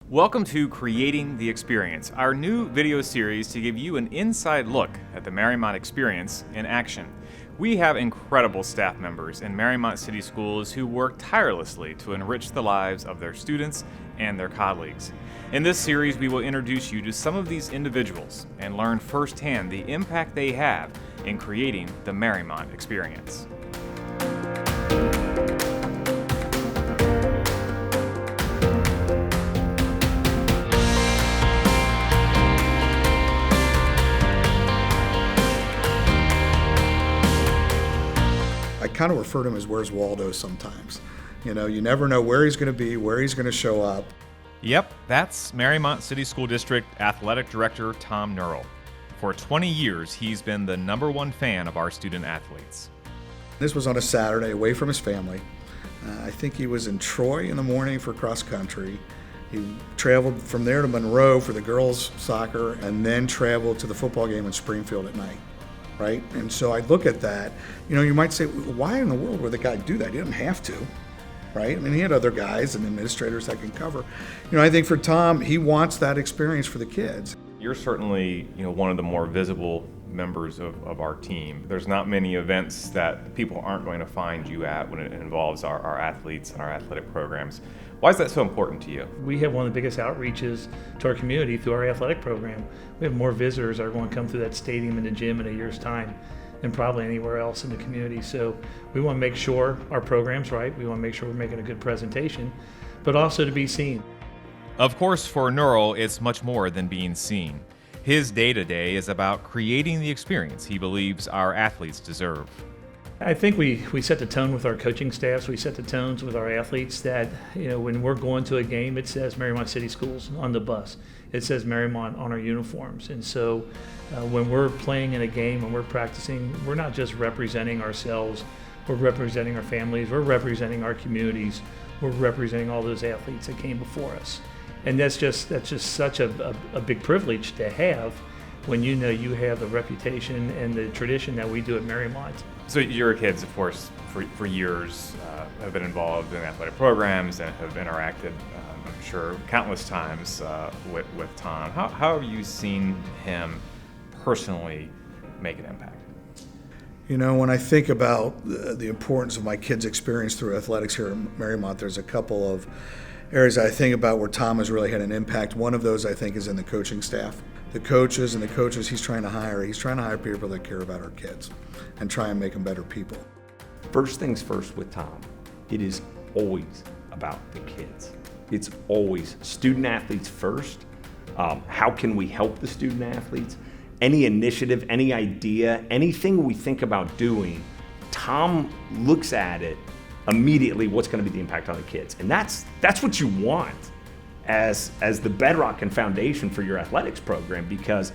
Welcome to Creating the Experience, our new video series to give you an inside look at the Mariemont Experience in action. We have incredible staff members in Mariemont City Schools who work tirelessly to enrich the lives of their students and their colleagues. In this series, we will introduce you to some of these individuals and learn firsthand the impact they have in creating the Mariemont Experience. I kind of refer to him as Where's Waldo sometimes. You know, you never know where he's going to be, where he's going to show up. Yep, that's Mariemont City School District Athletic Director Tom Nerl. For 20 years, he's been the #1 fan of our student athletes. This was on a Saturday away from his family. I think he was in Troy in the morning for cross country. He traveled from there to Monroe for the girls' soccer and then traveled to the football game in Springfield at night. Right? And so I look at that, you know, you might say, why in the world would the guy do that? He didn't have to, right? I mean, he had other guys and administrators that can cover. You know, I think for Tom, he wants that experience for the kids. You're certainly, one of the more visible members of our team. There's not many events that people aren't going to find you at when it involves our athletes and our athletic programs. Why is that so important to you? We have one of the biggest outreaches to our community through our athletic program. We have more visitors that are going to come through that stadium and the gym in a year's time than probably anywhere else in the community. So we want to make sure our program's right. We want to make sure we're making a good presentation, but also to be seen. Of course, for Nerl, it's much more than being seen. His day-to-day is about creating the experience he believes our athletes deserve. I think we set the tone with our coaching staffs. We set the tones with our athletes that, when we're going to a game, it says Mariemont City Schools on the bus. It says Mariemont on our uniforms. And so when we're playing in a game and we're practicing, we're not just representing ourselves. We're representing our families. We're representing our communities. We're representing all those athletes that came before us. And that's just such a big privilege to have when you have the reputation and the tradition that we do at Mariemont. So your kids, of course, for years have been involved in athletic programs and have interacted, I'm sure, countless times with Tom. How have you seen him personally make an impact? You know, when I think about the importance of my kids' experience through athletics here at Mariemont, there's a couple of areas I think about where Tom has really had an impact. One of those, I think, is in the coaching staff. The coaches he's trying to hire people that care about our kids and try and make them better people. First things first with Tom, it is always about the kids. It's always student athletes first. How can we help the student athletes? Any initiative, any idea, anything we think about doing, Tom looks at it immediately, what's going to be the impact on the kids. And that's what you want as the bedrock and foundation for your athletics program, because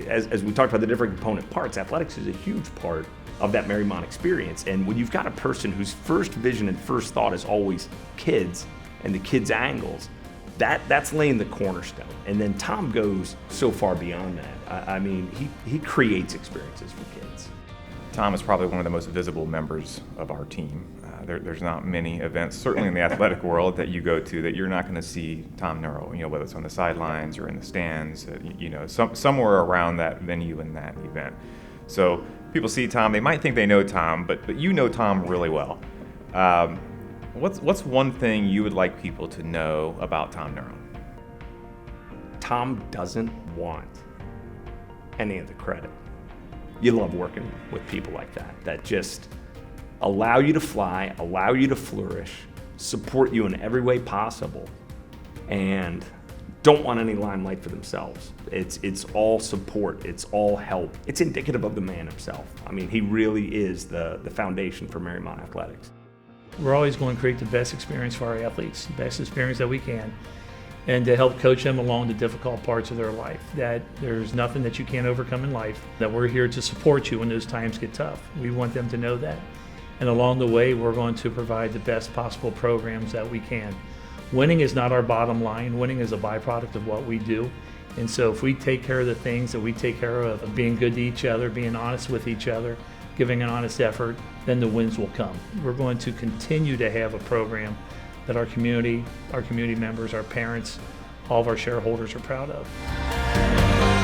as we talked about the different component parts, athletics is a huge part of that Mariemont experience. And when you've got a person whose first vision and first thought is always kids and the kids' angles, that's laying the cornerstone. And then Tom goes so far beyond that. He creates experiences for kids. Tom is probably one of the most visible members of our team. There's not many events, certainly in the athletic world, that you go to that you're not going to see Tom Nerl, whether it's on the sidelines or in the stands, somewhere around that venue and that event. So people see Tom, they might think they know Tom, but you know Tom really well. What's one thing you would like people to know about Tom Nerl? Tom doesn't want any of the credit. You love working with people like that just allow you to fly, allow you to flourish, support you in every way possible, and don't want any limelight for themselves. It's all support, it's all help. It's indicative of the man himself. He really is the foundation for Mariemont Athletics. We're always going to create the best experience for our athletes, the best experience that we can, and to help coach them along the difficult parts of their life, that there's nothing that you can't overcome in life, that we're here to support you when those times get tough. We want them to know that. And along the way, we're going to provide the best possible programs that we can. Winning is not our bottom line. Winning is a byproduct of what we do. And so if we take care of the things that we take care of being good to each other, being honest with each other, giving an honest effort, then the wins will come. We're going to continue to have a program that our community members, our parents, all of our shareholders are proud of.